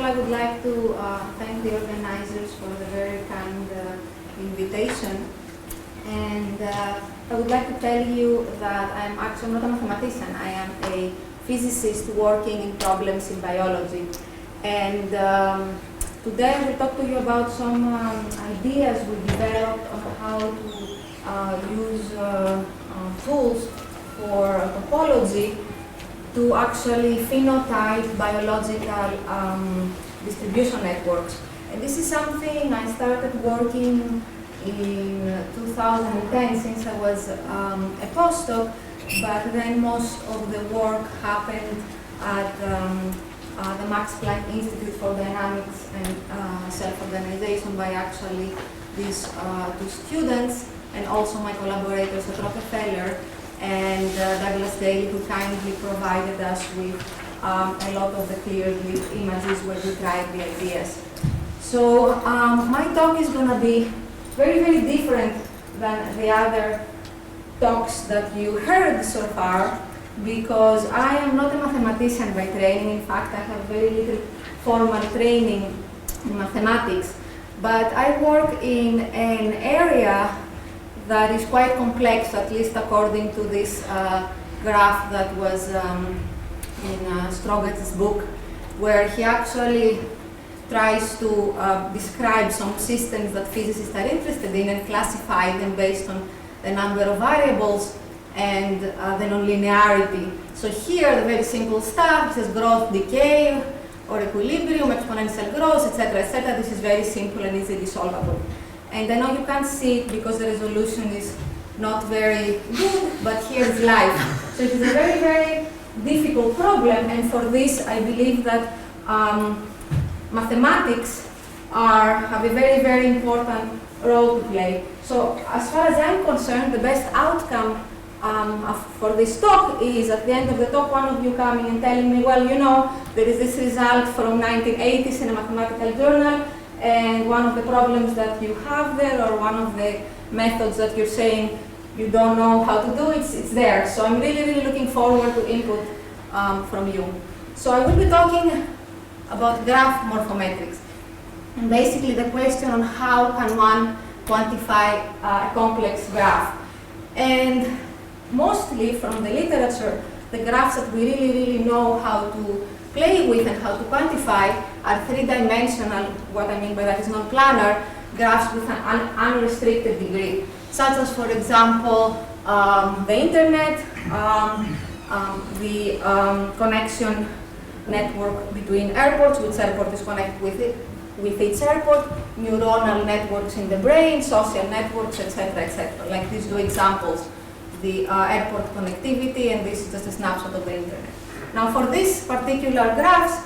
I would like to thank the organizers for the very kind invitation. And I would like to tell you that I'm actually not a mathematician. I am a physicist working in problems in biology. And today I will talk to you about some ideas we developed on how to use tools for topology to actually phenotype biological distribution networks. And this is something I started working in 2010 since I was a postdoc, but then most of the work happened at the Max Planck Institute for Dynamics and Self-Organization by actually these two students and also my collaborators at Rockefeller and Douglas Daly, who kindly provided us with a lot of the clear images where we tried the ideas. So my talk is going to be very, very different than the other talks that you heard so far, because I am not a mathematician by training. In fact, I have very little formal training in mathematics. But I work in an area that is quite complex, at least according to this graph that was in Strogat's book, where he actually tries to describe some systems that physicists are interested in and classify them based on the number of variables and the nonlinearity. So here, the very simple stuff says growth, decay, or equilibrium, exponential growth, etc., etc. This is very simple and easily solvable. And I know you can't see it because the resolution is not very good, but here is life. So it is a very, very difficult problem, and for this I believe that mathematics have a very, very important role to play. So as far as I'm concerned, the best outcome for this talk is at the end of the talk, one of you coming and telling me, well, you know, there is this result from 1980s in a mathematical journal, and one of the problems that you have there, or one of the methods that you're saying you don't know how to do, it's there. So I'm really, really looking forward to input from you. So I will be talking about graph morphometrics, and basically the question on how can one quantify a complex graph. And mostly from the literature, the graphs that we really, really know how to play with and how to quantify are three-dimensional. What I mean by that is non-planar graphs with an unrestricted degree, such as, for example, the internet, the connection network between airports, which airport is connected with each airport, neuronal networks in the brain, social networks, etc., etc. Like these two examples, the airport connectivity, and this is just a snapshot of the internet. Now, for these particular graphs,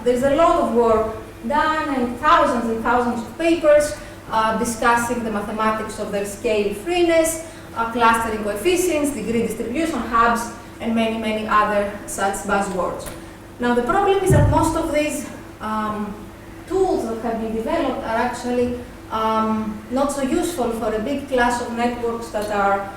there's a lot of work done and thousands of papers discussing the mathematics of their scale freeness, clustering coefficients, degree distribution, hubs, and many, many other such buzzwords. Now, the problem is that most of these tools that have been developed are actually not so useful for a big class of networks that are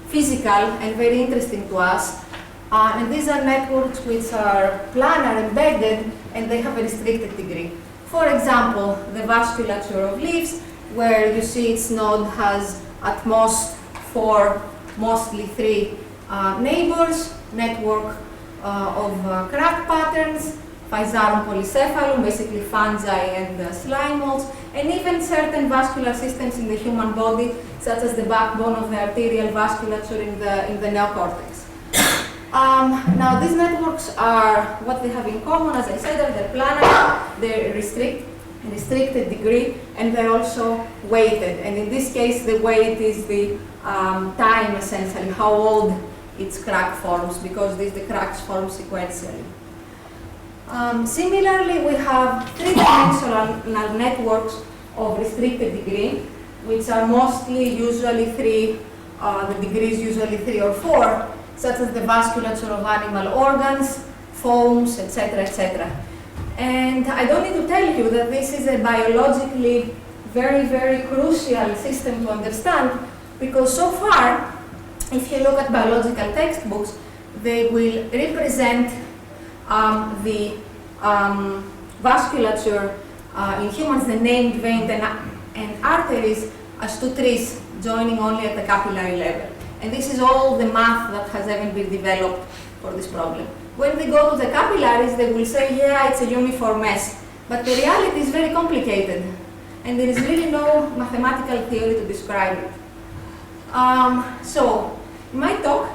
physical and very interesting to us. And these are networks which are planar, embedded, and they have a restricted degree. For example, the vasculature of leaves, where you see its node has at most 4, mostly 3 neighbors, network of crack patterns, Physarum polycephalum, basically fungi and slime molds, and even certain vascular systems in the human body, such as the backbone of the arterial vasculature in the neocortex. Now, these networks are, what they have in common, as I said, they're planar, they're restricted degree, and they're also weighted. And in this case, the weight is the time, essentially, how old its crack forms, because the cracks form sequentially. Similarly, we have three-dimensional networks of restricted degree, which are mostly usually 3, the degree is usually 3 or 4, such as the vasculature of animal organs, foams, etc., etc. And I don't need to tell you that this is a biologically very, very crucial system to understand, because so far, if you look at biological textbooks, they will represent the vasculature in humans, the named veins and arteries, as two trees joining only at the capillary level. And this is all the math that has ever been developed for this problem. When they go to the capillaries, they will say, yeah, it's a uniform mess. But the reality is very complicated, and there is really no mathematical theory to describe it. So, in my talk,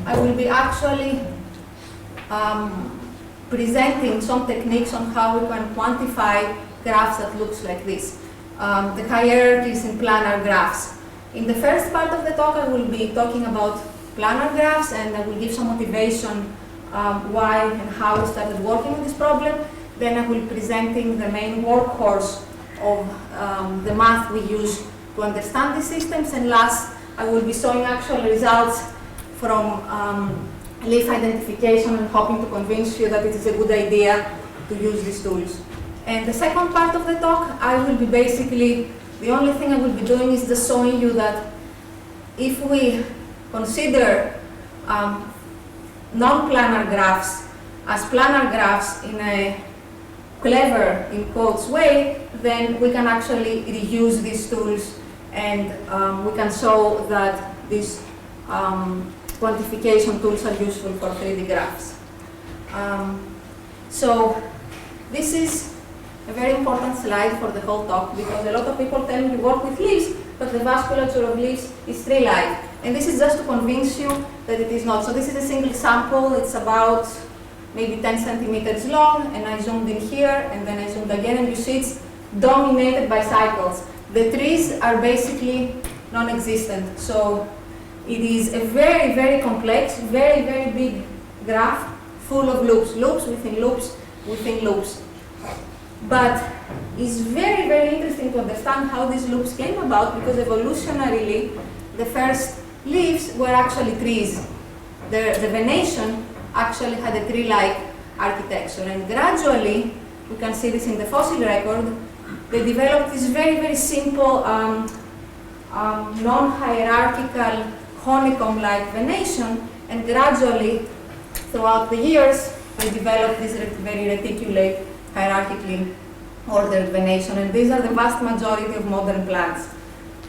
I will be actually presenting some techniques on how we can quantify graphs that looks like this. The hierarchies in planar graphs. In the first part of the talk, I will be talking about planar graphs, and I will give some motivation why and how we started working on this problem. Then I will be presenting the main workhorse of the math we use to understand these systems. And last, I will be showing actual results from leaf identification and hoping to convince you that it is a good idea to use these tools. And the second part of the talk, I will be basically, the only thing I will be doing is just showing you that if we consider non-planar graphs as planar graphs in a clever, in quotes, way, then we can actually reuse these tools, and we can show that these quantification tools are useful for 3D graphs. So this is a very important slide for the whole talk, because a lot of people tell me you work with leaves, but the vasculature of leaves is tree-like. And this is just to convince you that it is not. So this is a single sample. It's about maybe 10 centimeters long, and I zoomed in here, and then I zoomed again, and you see it's dominated by cycles. The trees are basically non-existent. So it is a very, very complex, very, very big graph full of loops, loops within loops within loops. But it's very, very interesting to understand how these loops came about, because evolutionarily, the first leaves were actually trees. The venation actually had a tree-like architecture, and gradually, we can see this in the fossil record, they developed this very, very simple non-hierarchical honeycomb-like venation, and gradually, throughout the years, they developed this very reticulate, hierarchically ordered venation, and these are the vast majority of modern plants.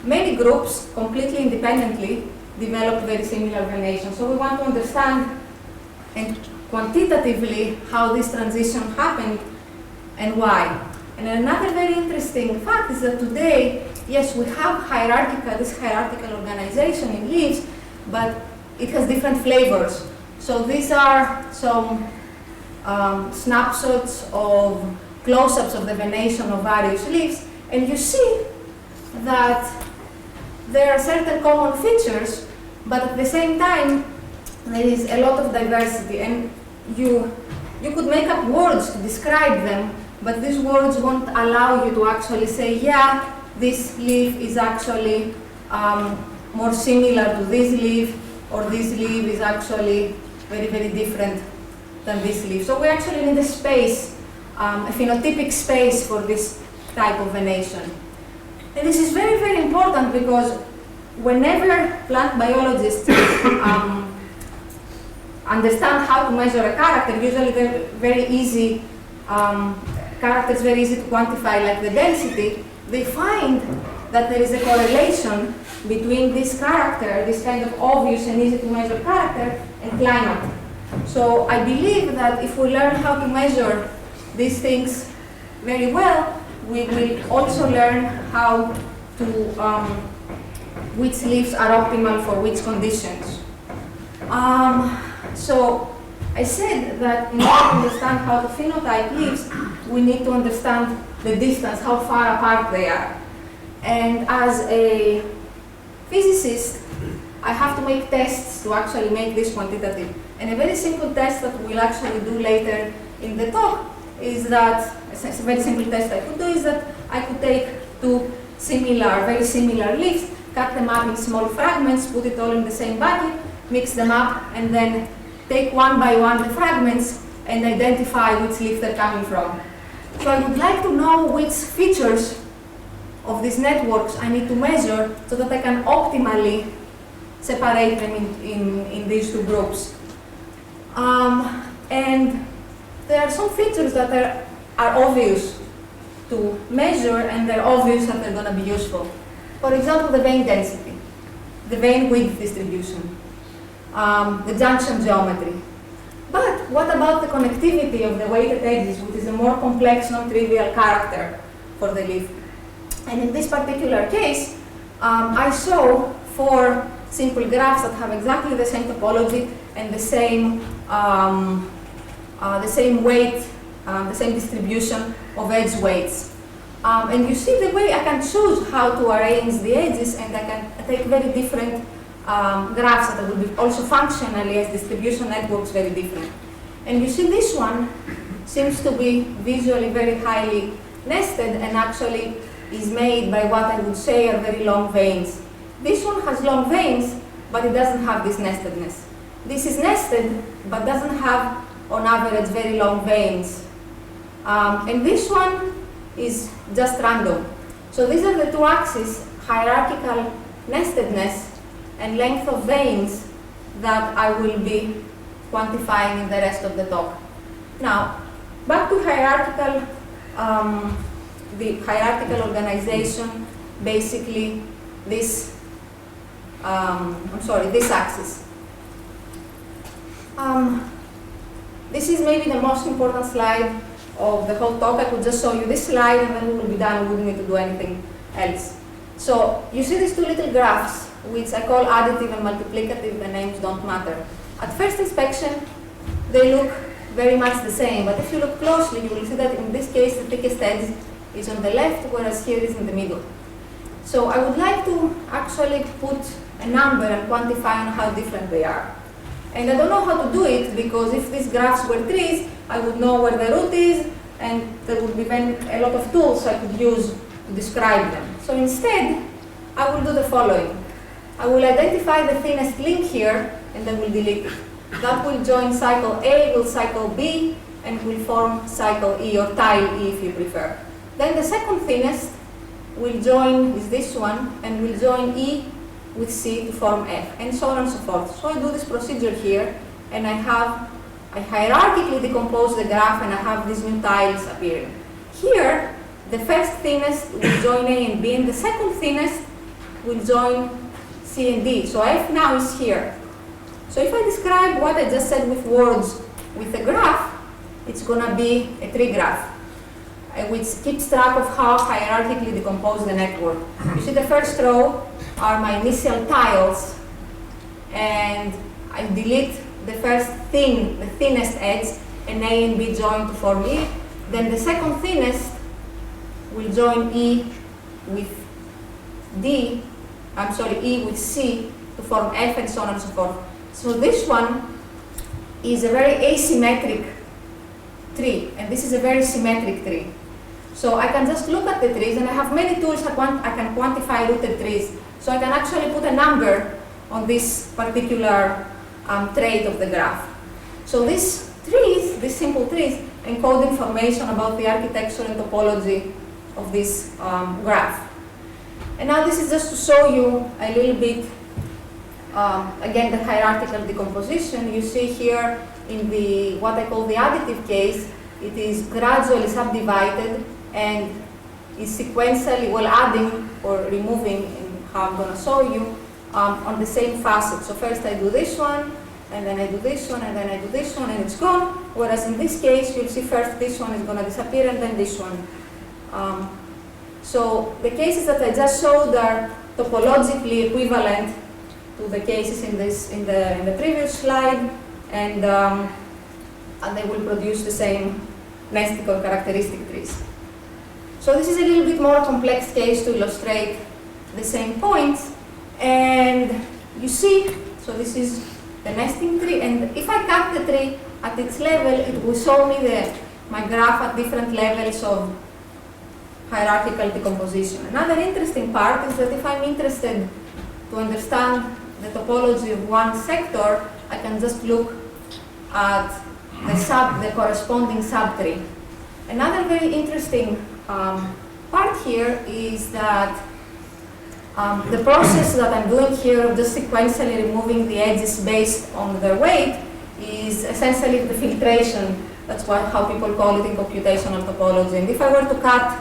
Many groups, completely independently, developed very similar venation. So we want to understand and quantitatively how this transition happened and why. And another very interesting fact is that today, yes, we have this hierarchical organization in leaves, but it has different flavors. So these are some snapshots of close-ups of the venation of various leaves, and you see that there are certain common features, but at the same time, there is a lot of diversity, and you could make up words to describe them, but these words won't allow you to actually say, yeah, this leaf is actually more similar to this leaf, or this leaf is actually very, very different than this leaf. So we actually need a space, a phenotypic space for this type of venation. And this is very, very important, because whenever plant biologists understand how to measure a character, usually they're very easy, characters very easy to quantify, like the density, they find that there is a correlation between this character, this kind of obvious and easy to measure character, and climate. So I believe that if we learn how to measure these things very well, we will also learn how to, which leaves are optimal for which conditions. So I said that in order to understand how to phenotype leaves, we need to understand the distance, how far apart they are. And as a physicist, I have to make tests to actually make this quantitative. And a very simple test that we'll actually do later in the talk is that, a very simple test I could do is that I could take two very similar leaves, cut them up in small fragments, put it all in the same bucket, mix them up, and then take one by one the fragments and identify which leaf they're coming from. So I would like to know which features of these networks I need to measure so that I can optimally separate them in these two groups. And there are some features that are obvious to measure, and they're obvious that they're going to be useful. For example, the vein density, the vein width distribution, the junction geometry. But what about the connectivity of the weighted edges, which is a more complex, non-trivial character for the leaf? And in this particular case, I show 4 simple graphs that have exactly the same topology and the same weight, the same distribution of edge weights. And you see the way I can choose how to arrange the edges, and I can take very different graphs that will be also functionally as distribution networks very different. And you see this one seems to be visually very highly nested and actually is made by what I would say are very long veins. This one has long veins, but it doesn't have this nestedness. This is nested, but doesn't have, on average, very long veins. And this one is just random. So these are the 2 axes, hierarchical nestedness and length of veins, that I will be quantifying in the rest of the talk. Now, back to hierarchical, the hierarchical organization, basically this, this axis. This is maybe the most important slide of the whole talk. I could just show you this slide and then we will be done. We wouldn't need to do anything else. So you see these 2 little graphs, which I call additive and multiplicative. The names don't matter. At first inspection, they look very much the same, but if you look closely, you will see that in this case, the thickest edge is on the left, whereas here is in the middle. So I would like to actually put a number and quantify on how different they are. And I don't know how to do it, because if these graphs were trees, I would know where the root is, and there would be a lot of tools I could use to describe them. So instead, I will do the following. I will identify the thinnest link here, and then we'll delete it. That will join cycle A with cycle B, and will form cycle E, or tile E if you prefer. Then the second thinnest will join with this one, and will join E with C to form F, and so on and so forth. So I do this procedure here, and I hierarchically decompose the graph, and I have these new tiles appearing. Here, the first thinnest will join A and B, and the second thinnest will join C and D. So F now is here. So if I describe what I just said with words with a graph, it's going to be a tree graph, which keeps track of how hierarchically decompose the network. You see the first row are my initial tiles, and I delete the first the thinnest edge, and A and B join to form E. Then the second thinnest will join E with E with C to form F, and so on and so forth. So this one is a very asymmetric tree, and this is a very symmetric tree. So I can just look at the trees, and I have many tools I can quantify rooted trees. So I can actually put a number on this particular trait of the graph. So these trees, these simple trees, encode information about the architecture and topology of this graph. And now this is just to show you a little bit, again, the hierarchical decomposition. You see here in the what I call the additive case, it is gradually subdivided and is sequentially, well, adding or removing, in how I'm going to show you, on the same facet. So first I do this one, and then I do this one, and then I do this one, and it's gone. Whereas in this case, you'll see first this one is going to disappear, and then this one. So the cases that I just showed are topologically equivalent to the cases in the previous slide, and they will produce the same nested or characteristic trees. So this is a little bit more complex case to illustrate the same points, and you see, so this is the nesting tree, and if I cut the tree at its level, it will show me my graph at different levels of hierarchical decomposition. Another interesting part is that if I'm interested to understand the topology of one sector, I can just look at the corresponding subtree. Another very interesting part here is that the process that I'm doing here of just sequentially removing the edges based on their weight is essentially the filtration That's how people call it in computational topology. And if I were to cut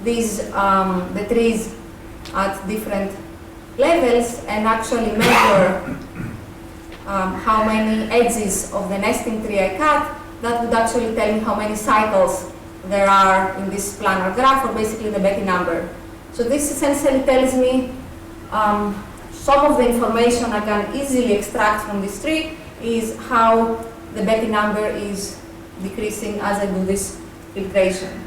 these, the trees at different levels and actually measure how many edges of the nesting tree I cut, that would actually tell me how many cycles there are in this planar graph, or basically the Betti number. So this essentially tells me some of the information I can easily extract from this tree is how the Betti number is decreasing as I do this filtration.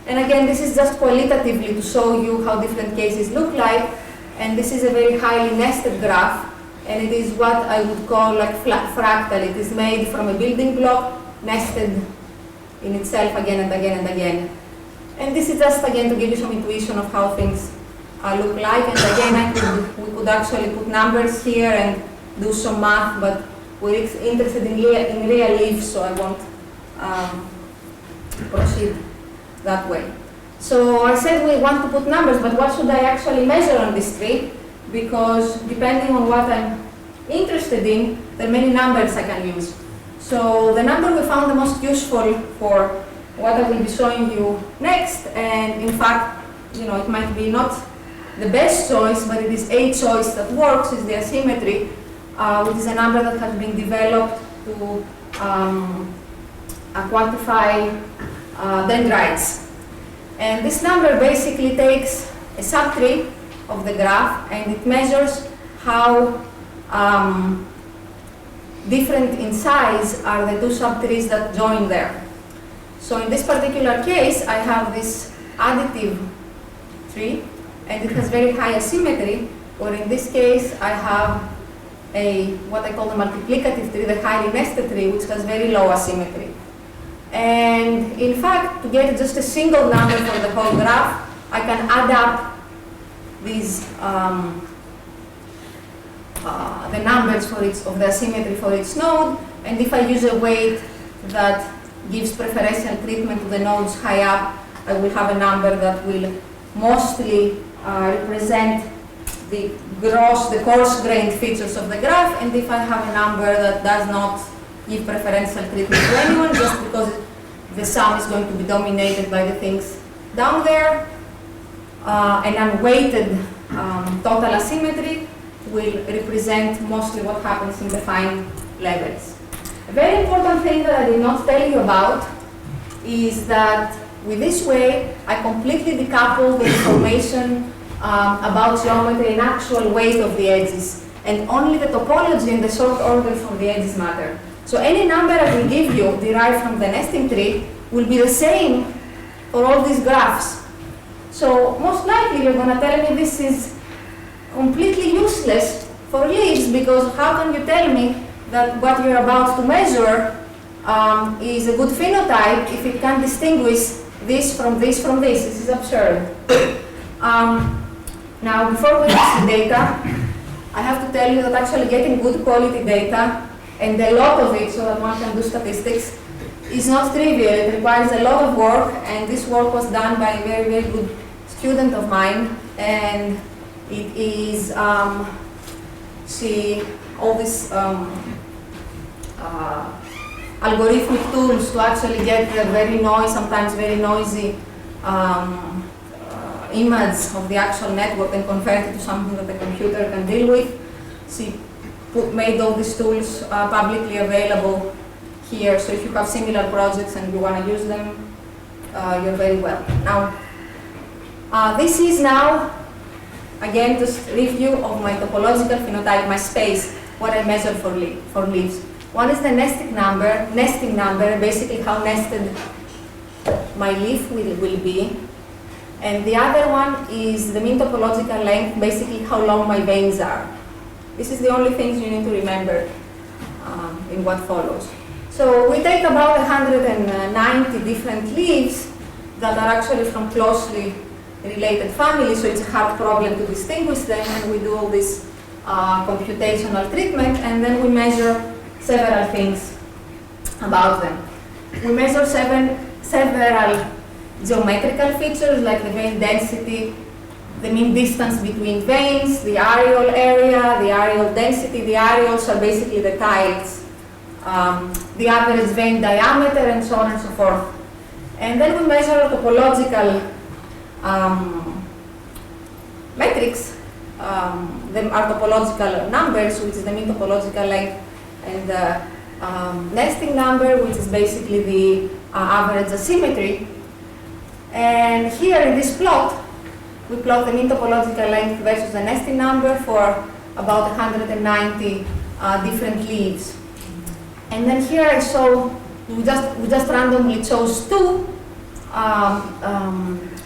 And again, this is just qualitatively to show you how different cases look like. And this is a very highly nested graph, and it is what I would call like fractal. It is made from a building block, nested in itself again and again and again. And this is just again to give you some intuition of how things look like. And again, we could actually put numbers here and do some math, but we're interested in real leaves, so I won't proceed that way. So I said we want to put numbers, but what should I actually measure on this tree? Because depending on what I'm interested in, there are many numbers I can use. So the number we found the most useful for what I will be showing you next, and in fact, you know, it might be not the best choice, but it is a choice that works, is the asymmetry, which is a number that has been developed to quantify dendrites. And this number basically takes a subtree of the graph and it measures how different in size are the two subtrees that join there. So in this particular case, I have this additive tree and it has very high asymmetry, or in this case, I have what I call the multiplicative tree, the highly nested tree, which has very low asymmetry. And in fact, to get just a single number for the whole graph, I can add up these the numbers for each of the asymmetry for each node, and if I use a weight that gives preferential treatment to the nodes high up, I will have a number that will mostly represent the coarse-grained features of the graph, and if I have a number that does not give preferential treatment to anyone, just because the sum is going to be dominated by the things down there, an unweighted total asymmetry will represent mostly what happens in the fine levels. A very important thing that I did not tell you about is that with this way, I completely decouple the information about geometry and actual weight of the edges, and only the topology and the sort order from the edges matter. So any number I will give you derived from the nesting tree will be the same for all these graphs. So most likely you're going to tell me this is completely useless for leaves, because how can you tell me that what you're about to measure is a good phenotype if it can't distinguish this from this from this? This is absurd. Now, before we use the data, I have to tell you that actually getting good quality data, and a lot of it so that one can do statistics, is not trivial. It requires a lot of work, and this work was done by a very, very good student of mine, and it is, all these algorithmic tools to actually get the very noisy, sometimes very noisy image of the actual network and convert it to something that the computer can deal with. She made all these tools publicly available here, so if you have similar projects and you want to use them, you're very welcome. Now, this is now, again, just review of my topological phenotype, my space, what I measure for leaves. One is the nesting number, basically how nested my leaf will be. And the other one is the mean topological length, basically how long my veins are. This is the only things you need to remember in what follows. So we take about 190 different leaves that are actually from closely related families, so it's a hard problem to distinguish them, and we do all this computational treatment, and then we measure several things about them. We measure several geometrical features like the vein density, the mean distance between veins, the areole area, the areole density. The areoles are basically the tiles the average vein diameter, and so on and so forth. And then we measure topological metrics. Them are topological numbers, which is the mean topological length, and the nesting number, which is basically the average asymmetry. And here in this plot, we plot the mean topological length versus the nesting number for about 190 different leaves. And then here I show, we just randomly chose two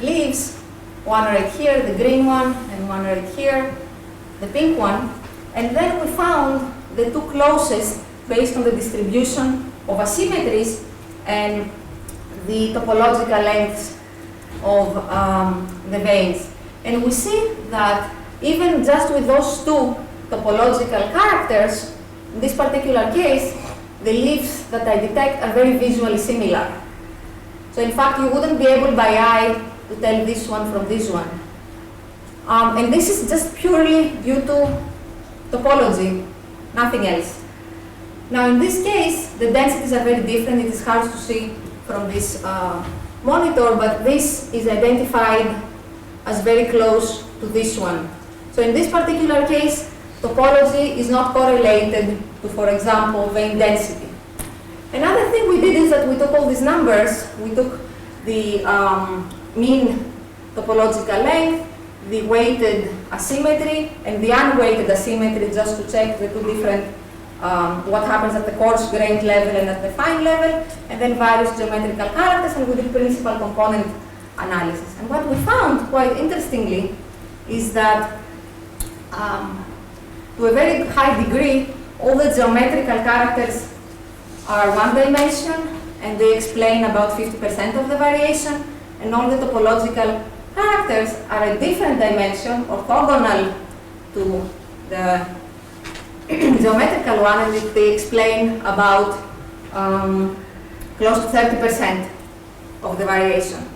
leaves, one right here, the green one, and one right here, the pink one. And then we found the two closest based on the distribution of asymmetries and the topological lengths of the veins. And we see that even just with those two topological characters, in this particular case, the leaves that I detect are very visually similar. So in fact, you wouldn't be able by eye to tell this one from this one. And this is just purely due to topology, nothing else. Now in this case, the densities are very different. It is hard to see from this monitor, but this is identified as very close to this one. So in this particular case, topology is not correlated to, for example, vein density. Another thing we did is that we took all these numbers. We took the mean topological length, the weighted asymmetry, and the unweighted asymmetry, just to check the two different, what happens at the coarse grained level and at the fine level, and then various geometrical characters, and we did principal component analysis. And what we found, quite interestingly, is that to a very high degree, all the geometrical characters are one dimension, and they explain about 50% of the variation, and all the topological characters are a different dimension, orthogonal to the geometrical one, and they explain about close to 30% of the variation.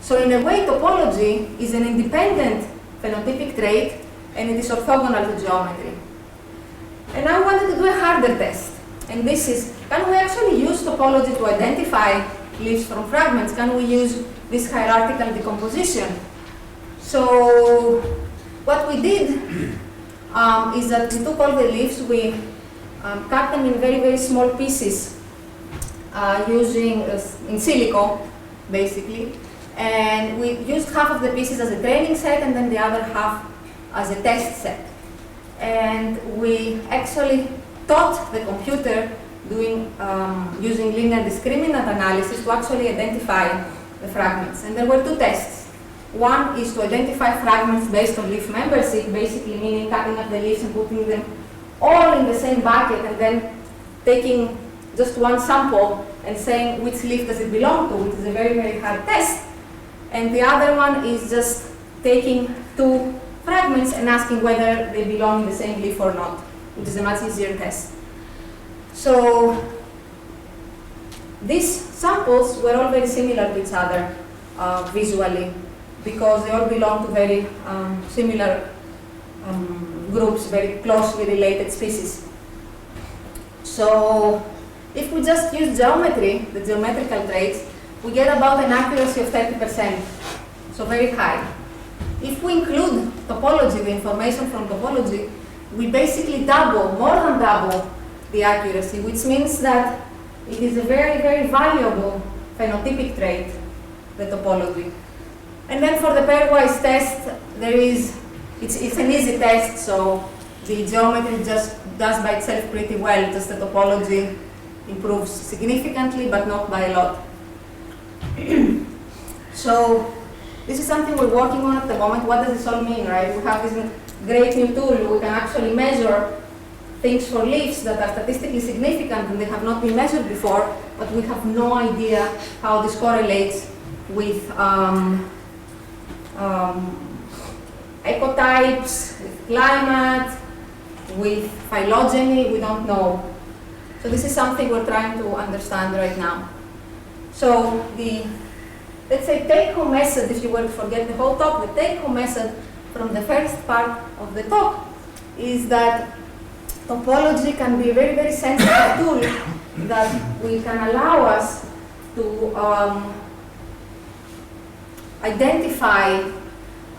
So in a way, topology is an independent phenotypic trait, and it is orthogonal to geometry. And I wanted to do a harder test, and this is, can we actually use topology to identify leaves from fragments? Can we use this hierarchical decomposition? So what we did is that we took all the leaves, we cut them in very, very small pieces using in silico, basically. And we used half of the pieces as a training set and then the other half as a test set. And we actually taught the computer doing, using linear discriminant analysis to actually identify the fragments. And there were two tests. One is to identify fragments based on leaf membership, basically meaning cutting up the leaves and putting them all in the same bucket and then taking just one sample and saying which leaf does it belong to, which is a very, very hard test. And the other one is just taking two fragments and asking whether they belong in the same leaf or not, which is a much easier test. So these samples were all very similar to each other visually, because they all belong to very similar groups, very closely related species. So if we just use geometry, the geometrical traits, we get about an accuracy of 30%, so very high. If we include topology, the information from topology, we basically double, more than double the accuracy, which means that it is a very, very valuable phenotypic trait, the topology. And then for the pairwise test, it's an easy test, so the geometry just does by itself pretty well, just the topology improves significantly, but not by a lot. So this is something we're working on at the moment. What does this all mean, right? We have this great new tool. We can actually measure things for leaves that are statistically significant and they have not been measured before, but we have no idea how this correlates with ecotypes, with climate, with phylogeny. We don't know. So this is something we're trying to understand right now. So the, let's say, take-home message, if you were to forget the whole talk, the take-home message from the first part of the talk is that topology can be a very, very sensitive tool that we can allow us to identify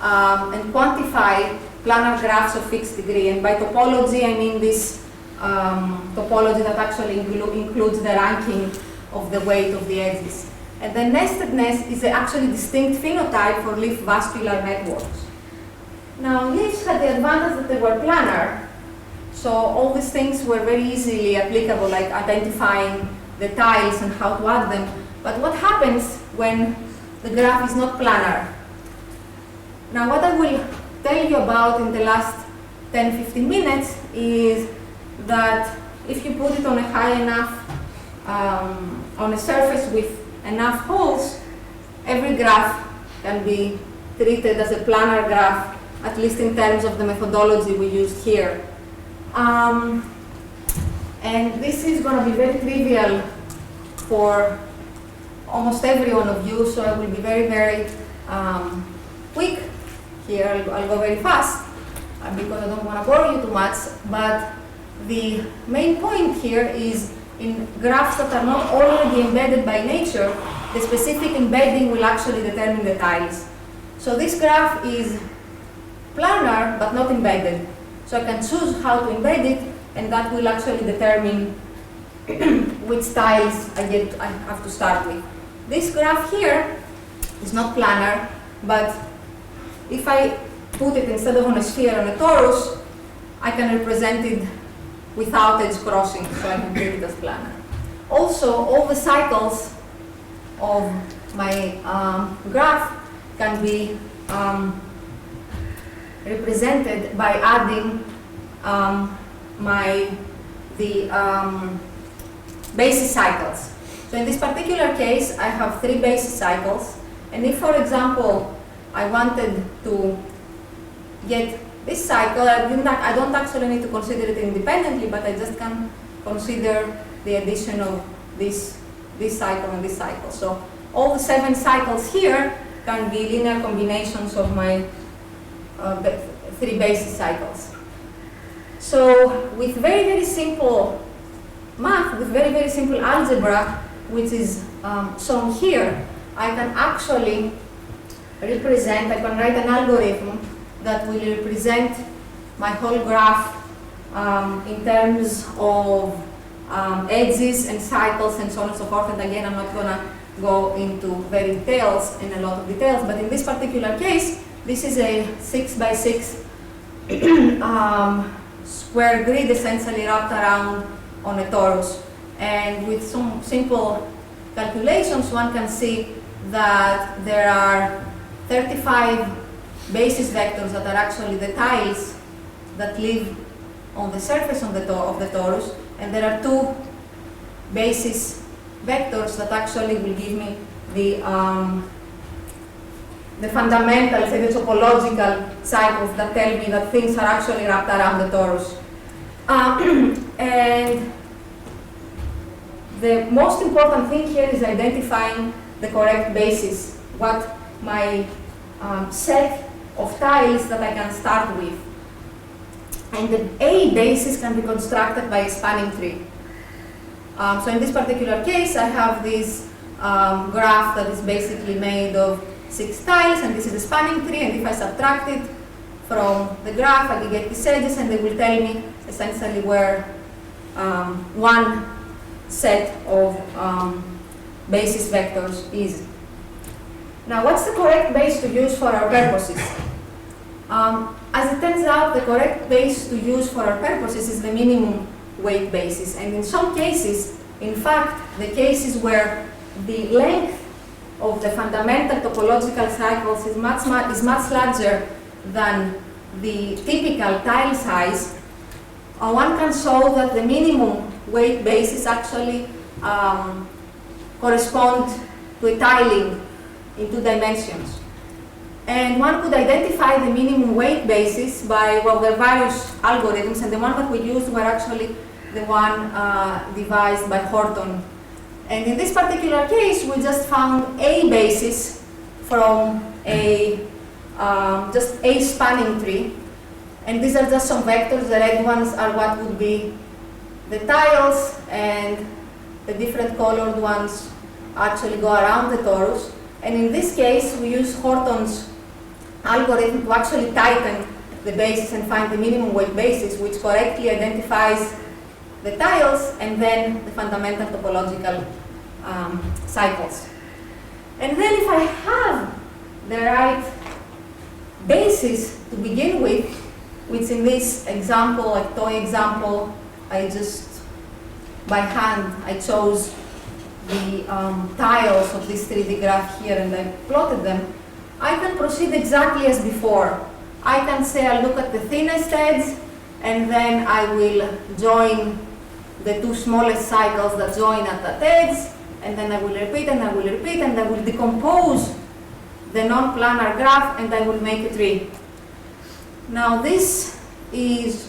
and quantify planar graphs of fixed degree. And by topology, I mean this topology that actually includes the ranking of the weight of the edges. And the nestedness is actually distinct phenotype for leaf vascular networks. Now, leaves had the advantage that they were planar, so all these things were very easily applicable, like identifying the tiles and how to add them. But what happens when the graph is not planar? Now, what I will tell you about in the last 10-15 minutes is that if you put it on a high enough, on a surface with enough holes, every graph can be treated as a planar graph, at least in terms of the methodology we used here. And this is going to be very trivial for almost every one of you, so I will be very, very quick here. I'll go very fast because I don't want to bore you too much. But the main point here is in graphs that are not already embedded by nature, the specific embedding will actually determine the tiles. So this graph is planar but not embedded. So I can choose how to embed it, and that will actually determine which tiles I have to start with. This graph here is not planar, but if I put it instead of on a sphere on a torus, I can represent it without edge crossing, so I can treat it as planar. Also, all the cycles of my graph can be represented by adding the basis cycles. So in this particular case, I have 3 basis cycles, and if, for example, I wanted to get this cycle, I don't actually need to consider it independently, but I just can consider the addition of this cycle and this cycle. So all the 7 cycles here can be linear combinations of my 3 basis cycles. So with very, very simple math, with very, very simple algebra, which is shown here, I can actually represent, I can write an algorithm that will represent my whole graph in terms of edges and cycles and so on and so forth. And again, I'm not going to go into very details, in a lot of details, but in this particular case, this is a 6x6 square grid essentially wrapped around on a torus. And with some simple calculations, one can see that there are 35 basis vectors that are actually the tiles that live on the surface of the torus, and there are 2 basis vectors that actually will give me the fundamentals, the topological cycles that tell me that things are actually wrapped around the torus. And the most important thing here is identifying the correct basis, what my set of tiles that I can start with. And the A basis can be constructed by a spanning tree. So in this particular case, I have this graph that is basically made of 6 tiles, and this is a spanning tree, and if I subtract it from the graph, I can get these edges, and they will tell me essentially where one set of basis vectors is. Now, what's the correct base to use for our purposes? As it turns out, the correct base to use for our purposes is the minimum weight basis. And in some cases, in fact, the cases where the length of the fundamental topological cycles is much larger than the typical tile size, one can show that the minimum weight basis actually correspond to a tiling in 2 dimensions. And one could identify the minimum weight basis by, well, there are various algorithms, and the one that we used were actually the one devised by Horton. And in this particular case, we just found a basis from a just a spanning tree. And these are just some vectors. The red ones are what would be the tiles, and the different colored ones actually go around the torus. And in this case, we use Horton's algorithm to actually tighten the basis and find the minimum weight basis, which correctly identifies the tiles and then the fundamental topological cycles. And then if I have the right basis to begin with, which in this example, like toy example, I just, by hand, I chose the tiles of this 3D graph here and I plotted them, I can proceed exactly as before. I can say I'll look at the thinnest edge and then I will join the two smallest cycles that join at that edge, and then I will repeat and I will repeat and I will decompose the non-planar graph and I will make a tree. Now this is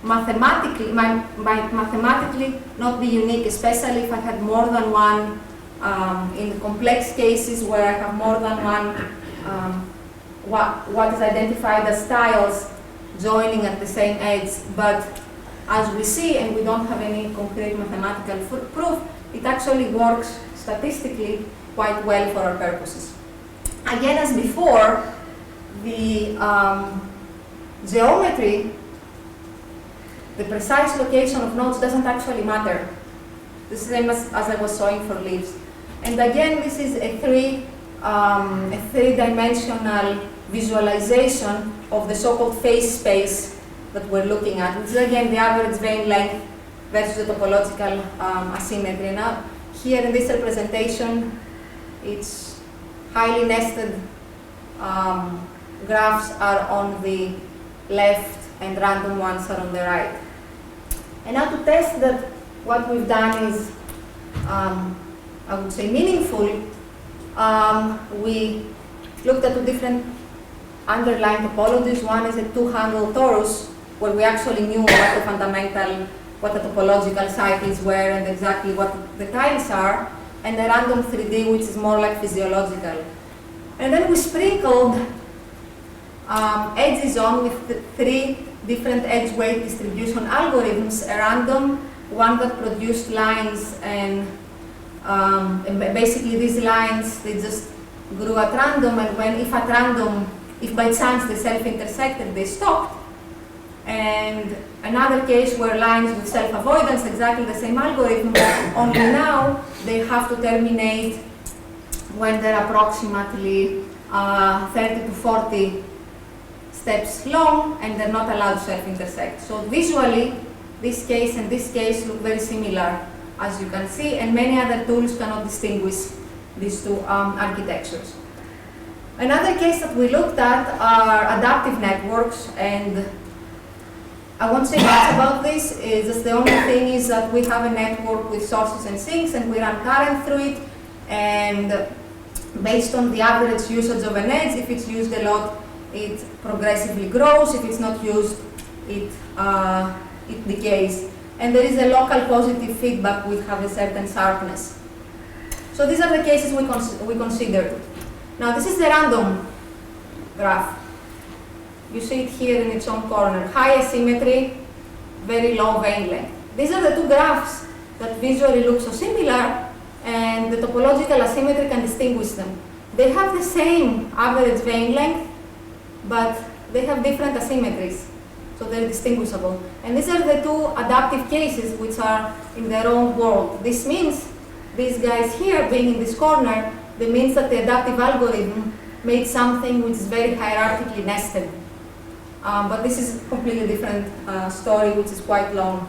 mathematically, might mathematically not be unique, especially if I had more than one, in complex cases where I have more than one, what is identified as tiles joining at the same edge. But as we see, and we don't have any concrete mathematical proof, it actually works statistically quite well for our purposes. Again, as before, the geometry, the precise location of nodes doesn't actually matter. The same as I was showing for leaves. And again, this is a three-dimensional visualization of the so-called phase space that we're looking at, which is again the average vein length versus the topological asymmetry. Now, here in this representation, it's highly nested graphs are on the left and random ones are on the right. And now to test that what we've done is, I would say, meaningful, we looked at two different underlying topologies. One is a two-handle torus, where we actually knew what the fundamental, what the topological cycles were and exactly what the tiles are, and a random 3D, which is more like physiological. And then we sprinkled edges on with three different edge weight distribution algorithms, a random, one that produced lines, and basically these lines, they just grew at random, and when, if at random, if by chance they self-intersected, they stopped. And another case where lines with self-avoidance, exactly the same algorithm, only now they have to terminate when they're approximately 30 to 40 steps long, and they're not allowed to self-intersect. So visually, this case and this case look very similar, as you can see, and many other tools cannot distinguish these two architectures. Another case that we looked at are adaptive networks, and I won't say much about this. It's just the only thing is that we have a network with sources and sinks, and we run current through it, and based on the average usage of an edge, if it's used a lot, it progressively grows. If it's not used, it decays. And there is a local positive feedback which have a certain sharpness. So these are the cases we considered. Now this is the random graph. You see it here in its own corner. High asymmetry, very low vein length. These are the two graphs that visually look so similar, and the topological asymmetry can distinguish them. They have the same average vein length, but they have different asymmetries, so they're distinguishable. And these are the two adaptive cases which are in their own world. This means these guys here being in this corner, that means that the adaptive algorithm made something which is very hierarchically nested. But this is a completely different story, which is quite long.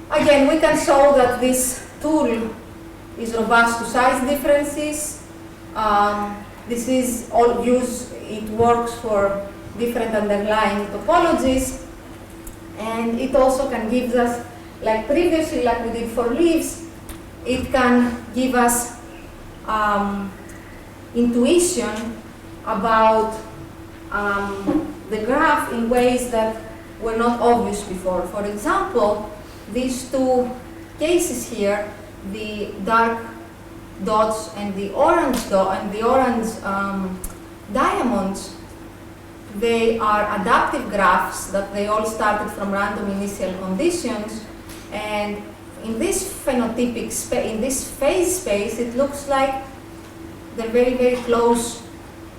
Again, we can show that this tool is robust to size differences. This is all used, it works for different underlying topologies. And it also can give us, like previously, like we did for leaves, it can give us intuition about the graph in ways that were not obvious before. For example, these two cases here, the dark dots and the orange diamonds, they are adaptive graphs that they all started from random initial conditions, and in this phenotypic space, in this phase space, it looks like they're very, very close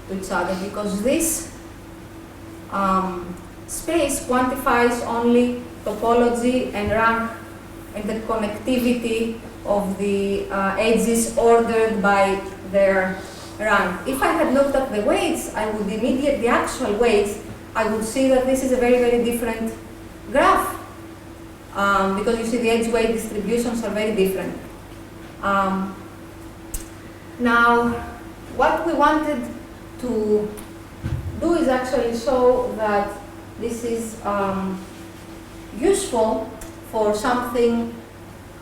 to each other, because this space quantifies only topology and rank and the connectivity of the edges ordered by their rank. If I had looked at the weights, I would the actual weights, I would see that this is a very, very different graph. Because you see the edge weight distributions are very different. Now, what we wanted to do is actually show that this is useful for something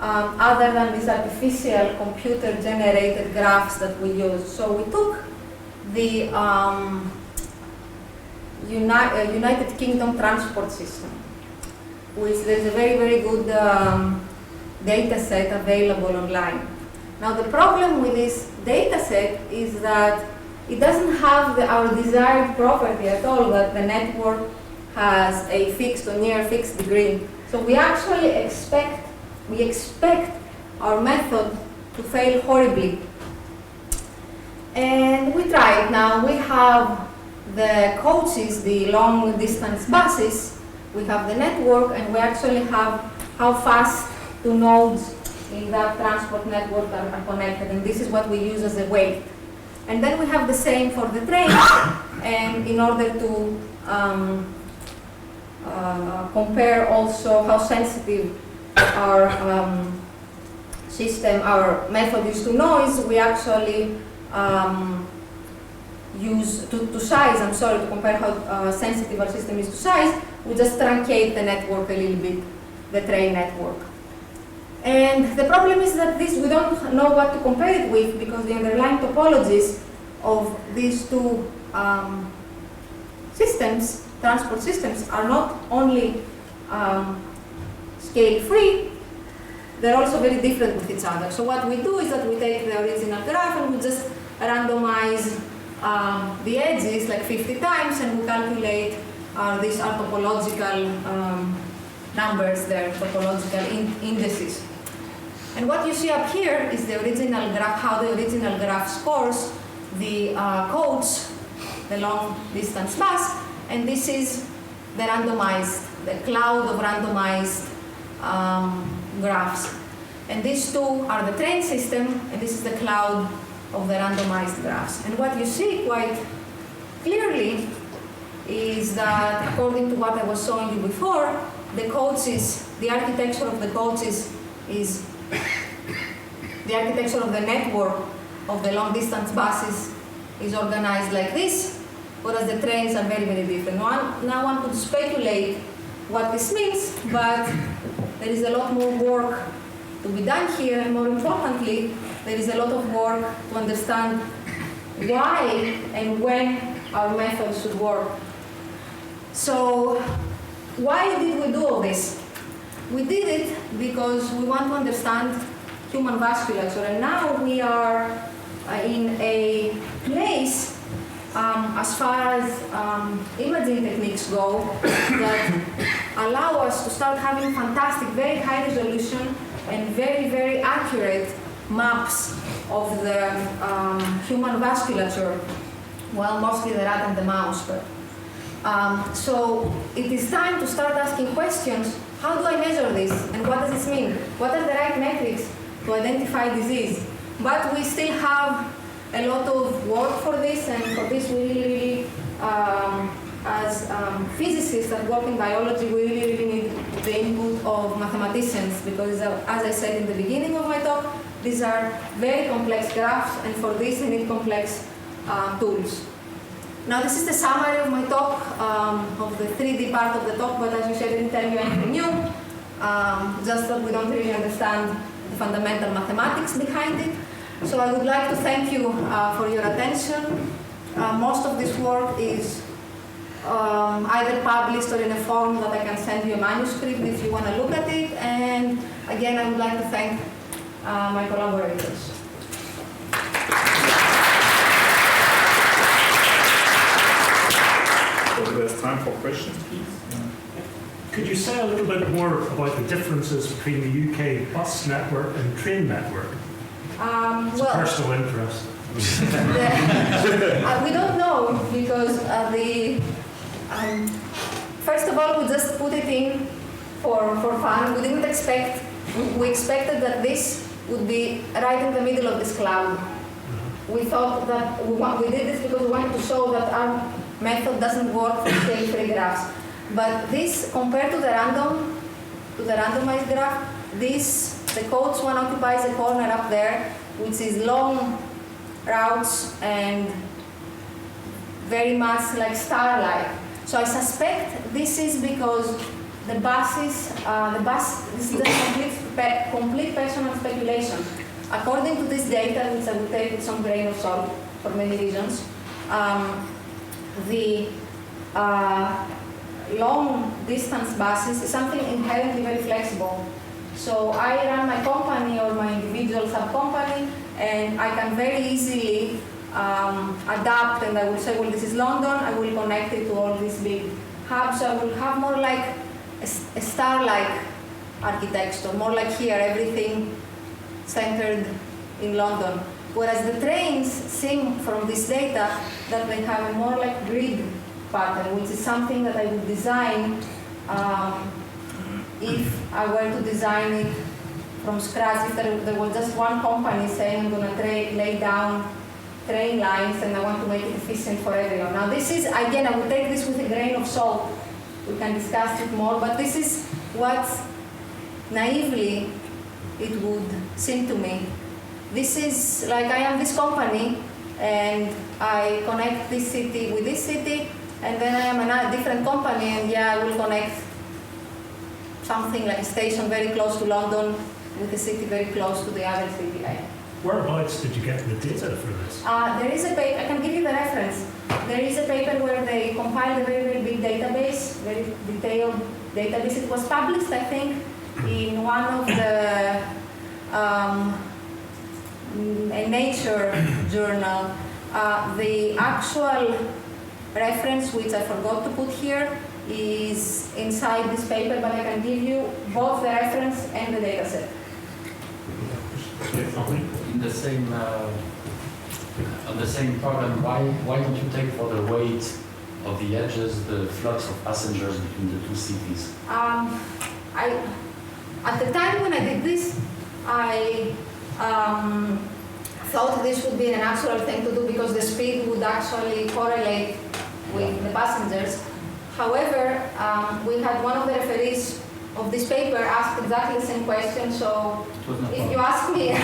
other than these artificial computer-generated graphs that we use. So we took the United Kingdom transport system, which there's a very, very good data set available online. Now the problem with this data set is that it doesn't have our desired property at all, that the network has a fixed or near fixed degree. So we actually expect our method to fail horribly. And we tried. Now we have the coaches, the long distance buses, we have the network, and we actually have how fast two nodes in that transport network are connected, and this is what we use as a weight. And then we have the same for the train, and in order to compare also how sensitive our our method is to noise, we actually use to size, to compare how sensitive our system is to size, we just truncate the network a little bit, the train network. And the problem is that we don't know what to compare it with, because the underlying topologies of these two systems, transport systems, are not only scale-free, they're also very different with each other. So what we do is that we take the original graph and we just randomize the edges like 50 times, and we calculate these are topological numbers, they're topological indices. And what you see up here is the original graph, how the original graph scores the codes, the long distance bus, and this is the randomized, the cloud of randomized graphs. And these two are the train system, and this is the cloud of the randomized graphs. And what you see quite clearly is that, according to what I was showing you before, the coaches, the architecture of the coaches is the architecture of the network of the long distance buses is organized like this, whereas the trains are very, very different. Now one could speculate what this means, but there is a lot more work to be done here, and more importantly, there is a lot of work to understand why and when our methods should work. So why did we do all this? We did it because we want to understand human vasculature, and now we are in a place, as far as imaging techniques go, that allow us to start having fantastic, very high resolution and very, very accurate maps of the human vasculature, well, mostly the rat and the mouse. But so it is time to start asking questions. How do I measure this, and what does this mean? What are the right metrics to identify disease? But we still have a lot of work for this, and for this we really, as physicists that work in biology, we really need the input of mathematicians, because as I said in the beginning of my talk, these are very complex graphs, and for this I need complex tools. Now this is the summary of my talk, of the 3D part of the talk, but as you said, I didn't tell you anything new, just that we don't really understand the fundamental mathematics behind it. So I would like to thank you for your attention. Most of this work is either published or in a form that I can send you a manuscript if you want to look at it. And again, I would like to thank my collaborators. So there's time for questions, please. Could you say a little bit more about the differences between the UK bus network and train network? It's a personal interest. We don't know because first of all, we just put it in for fun. We didn't expect. We expected that this would be right in the middle of this cloud. We thought that we did this because we wanted to show that our method doesn't work for scale-free graphs. But this, compared to the randomized graph, the codes one occupies a corner up there, which is long routes and very much like star-like. So I suspect this is because the buses, this is the complete personal speculation. According to this data, which I will take with some grain of salt for many reasons, the long distance buses is something inherently very flexible. So I run my company or my individual sub-company, and I can very easily adapt, and I will say, well, this is London, I will connect it to all these big hubs. So I will have more like a star-like architecture, more like here, everything centered in London. Whereas the trains seem from this data that they have a more like grid pattern, which is something that I would design if I were to design it from scratch. If there was just one company saying I'm going to lay down train lines and I want to make it efficient for everyone. Now this is, again, I will take this with a grain of salt. We can discuss it more, but this is what naively it would seem to me. This is like I am this company and I connect this city with this city, and then I am a different company and yeah, I will connect something like a station very close to London with a city very close to the other city. Whereabouts did you get the data for this? There is a paper, I can give you the reference. There is a paper where they compiled a very, very big database, very detailed database. It was published, I think, in one of the a Nature journal. The actual reference, which I forgot to put here, is inside this paper, but I can give you both the reference and the data set. In the same on the same problem, why don't you take for the weight of the edges the flux of passengers between the two cities? At the time when I did this, I thought this would be a natural thing to do because the speed would actually correlate with the passengers. However, we had one of the referees of this paper asked exactly the same question. So if you ask me,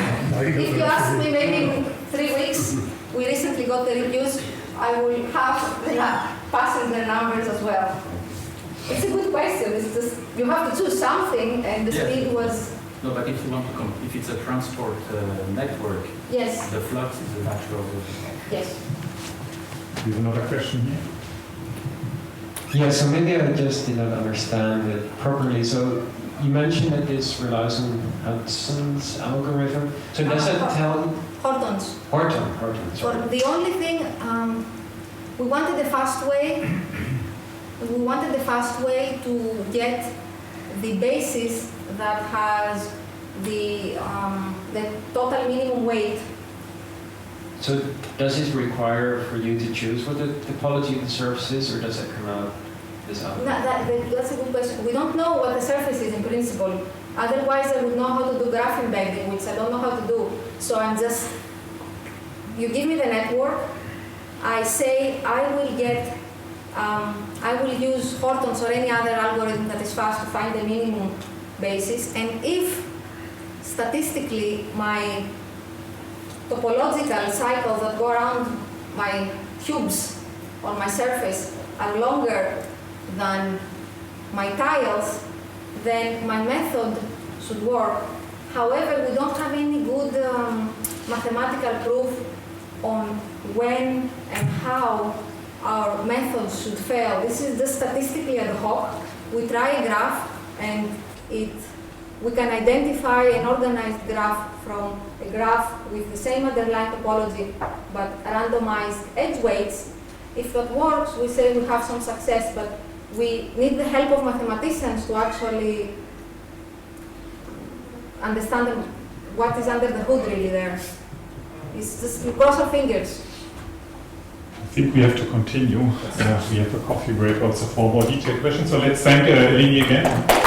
maybe in 3 weeks, we recently got the reviews, I will have the passenger numbers as well. It's a good question. It's just you have to choose something, and the speed was. No, but if you want to if it's a transport network, yes, the flux is a natural. Yes. You have another question here? Yeah, so maybe I just didn't understand it properly. So you mentioned that this relies on Hudson's algorithm. So does that tell? Horton's. Horton's. Well, the only thing we wanted the fast way. We wanted the fast way to get the basis that has the total minimum weight. So does this require for you to choose what the topology of the surface is, or does it come out this out? That's a good question. We don't know what the surface is in principle. Otherwise, I would know how to do graph embedding, which I don't know how to do. So I'm just, you give me the network, I say I will get, I will use Horton's or any other algorithm that is fast to find the minimum basis. And if statistically my topological cycles that go around my cubes on my surface are longer than my tiles, then my method should work. However, we don't have any good mathematical proof on when and how our methods should fail. This is just statistically ad hoc. We try a graph and we can identify an organized graph from a graph with the same underlying topology but randomized edge weights. If that works, we say we have some success, but we need the help of mathematicians to actually understand what is under the hood really there. It's just, we cross our fingers. I think we have to continue. We have a coffee break also for more detailed questions. So let's thank Eleni again.